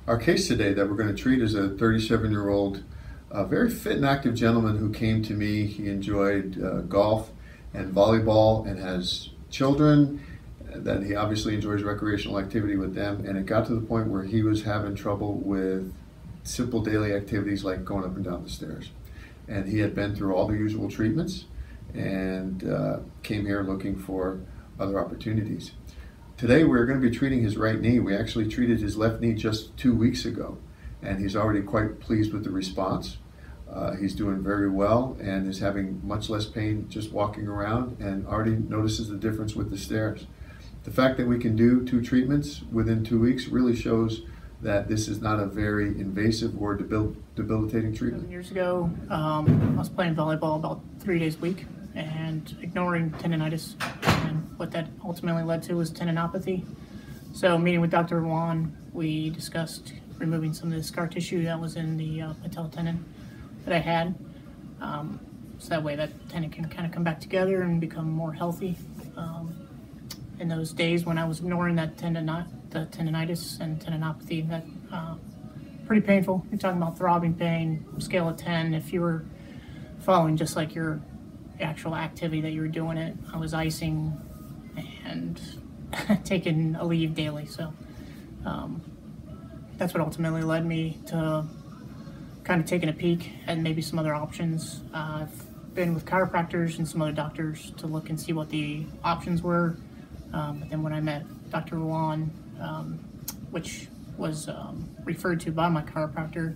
Our case today that we're going to treat is a 37-year-old, very fit and active gentleman who came to me. He enjoyed golf and volleyball and has children that he obviously enjoys recreational activity with them. And it got to the point where he was having trouble with simple daily activities like going up and down the stairs. And he had been through all the usual treatments and came here looking for other opportunities. Today we're going to be treating his right knee. We actually treated his left knee just 2 weeks ago, and he's already quite pleased with the response. He's doing very well and is having much less pain just walking around, and already notices the difference with the stairs. The fact that we can do 2 treatments within 2 weeks really shows that this is not a very invasive or debilitating treatment. Years ago, I was playing volleyball about 3 days a week and ignoring tendinitis, and what that ultimately led to was tendinopathy. So meeting with Dr. Ruane, we discussed removing some of the scar tissue that was in the Patella tendon that I had, so that way that tendon can kind of come back together and become more healthy. In those days when I was ignoring that tendinitis and tendinopathy, that pretty painful. You're talking about throbbing pain, scale of 10. If you were following just like your actual activity that you were doing it, I was icing and taking a leave daily. So that's what ultimately led me to kind of taking a peek at maybe some other options. I've been with chiropractors and some other doctors to look and see what the options were. But then when I met Dr. Ruane, which was referred to by my chiropractor,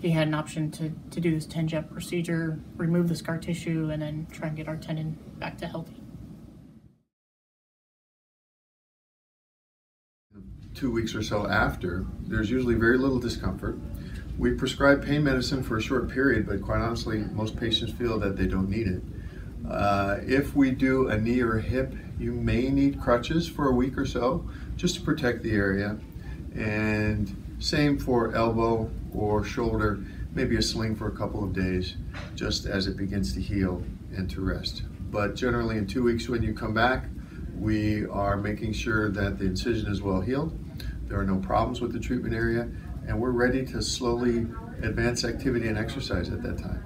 he had an option to do this TenJet procedure, remove the scar tissue, and then try and get our tendon back to healthy. 2 weeks or so after, there's usually very little discomfort. We prescribe pain medicine for a short period, but quite honestly, most patients feel that they don't need it. If we do a knee or a hip, you may need crutches for a week or so, just to protect the area. And same for elbow or shoulder, maybe a sling for a couple of days, just as it begins to heal and to rest. But generally in 2 weeks when you come back, we are making sure that the incision is well healed, there are no problems with the treatment area, and we're ready to slowly advance activity and exercise at that time.